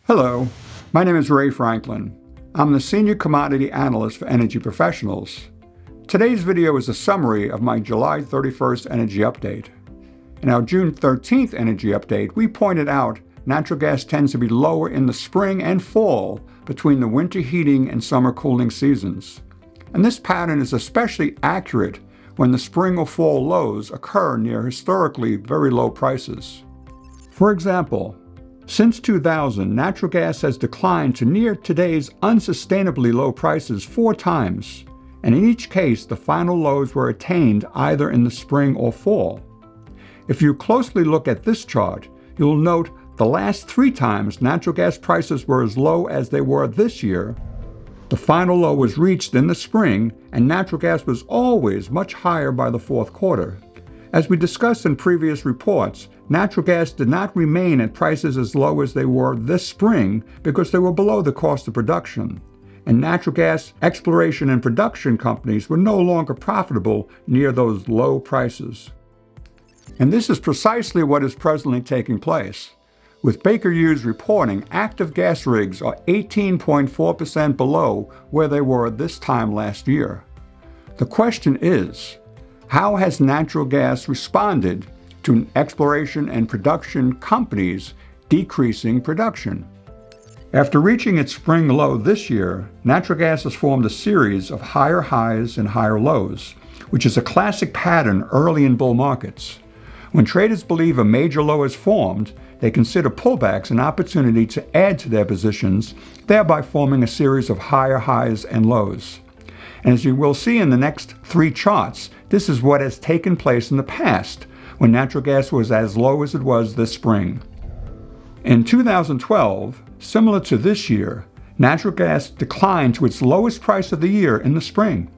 Hello, my name is Ray Franklin. I'm the Senior Commodity Analyst for Energy Professionals. Today's video is a summary of my July 31st energy update. In our June 13th energy update, we pointed out natural gas tends to be lower in the spring and fall between the winter heating and summer cooling seasons. And this pattern is especially accurate when the spring or fall lows occur near historically very low prices. For example, since 2000, natural gas has declined to near today's unsustainably low prices 4 times, and in each case the final lows were attained either in the spring or fall. If you closely look at this chart, you'll note the last 3 times natural gas prices were as low as they were this year. The final low was reached in the spring, and natural gas was always much higher by the fourth quarter. As we discussed in previous reports, natural gas did not remain at prices as low as they were this spring because they were below the cost of production, and natural gas exploration and production companies were no longer profitable near those low prices. And this is precisely what is presently taking place, with Baker Hughes reporting active gas rigs are 18.4% below where they were this time last year. The question is, how has natural gas responded to exploration and production companies decreasing production? After reaching its spring low this year, natural gas has formed a series of higher highs and higher lows, which is a classic pattern early in bull markets. When traders believe a major low is formed, they consider pullbacks an opportunity to add to their positions, thereby forming a series of higher highs and lows. And as you will see in the next 3 charts, this is what has taken place in the past, when natural gas was as low as it was this spring. In 2012, similar to this year, natural gas declined to its lowest price of the year in the spring,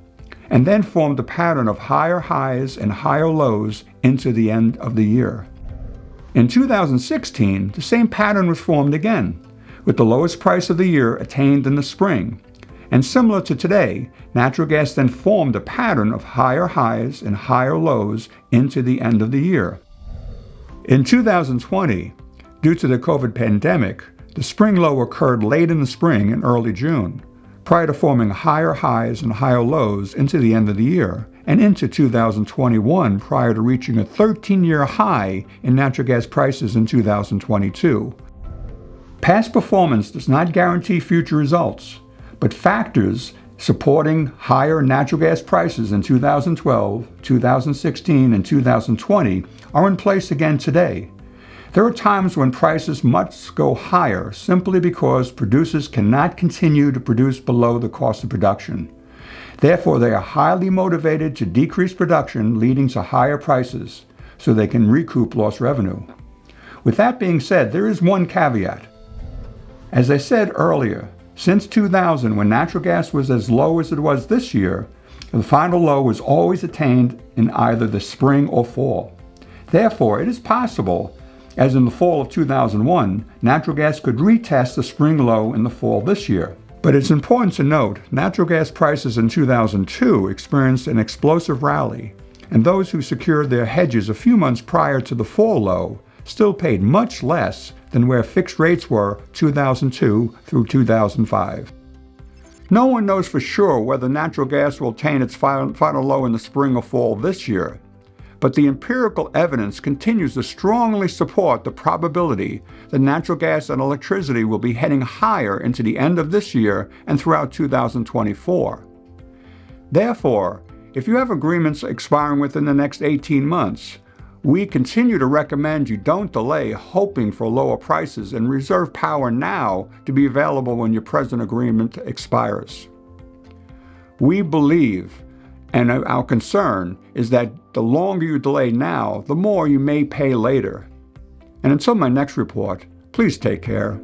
and then formed a pattern of higher highs and higher lows into the end of the year. In 2016, the same pattern was formed again, with the lowest price of the year attained in the spring. And similar to today, natural gas then formed a pattern of higher highs and higher lows into the end of the year. In 2020, due to the COVID pandemic, the spring low occurred late in the spring and early June, prior to forming higher highs and higher lows into the end of the year, and into 2021 prior to reaching a 13-year high in natural gas prices in 2022. Past performance does not guarantee future results, but factors supporting higher natural gas prices in 2012, 2016, and 2020 are in place again today. There are times when prices must go higher simply because producers cannot continue to produce below the cost of production. Therefore, they are highly motivated to decrease production, leading to higher prices, so they can recoup lost revenue. With that being said, there is one caveat. As I said earlier, since 2000, when natural gas was as low as it was this year, the final low was always attained in either the spring or fall. Therefore, it is possible, as in the fall of 2001, natural gas could retest the spring low in the fall this year. But it's important to note, natural gas prices in 2002 experienced an explosive rally, and those who secured their hedges a few months prior to the fall low still paid much less than where fixed rates were 2002 through 2005. No one knows for sure whether natural gas will attain its final low in the spring or fall this year, but the empirical evidence continues to strongly support the probability that natural gas and electricity will be heading higher into the end of this year and throughout 2024. Therefore, if you have agreements expiring within the next 18 months, we continue to recommend you don't delay hoping for lower prices and reserve power now to be available when your present agreement expires. We believe, and our concern is that the longer you delay now, the more you may pay later. And until my next report, please take care.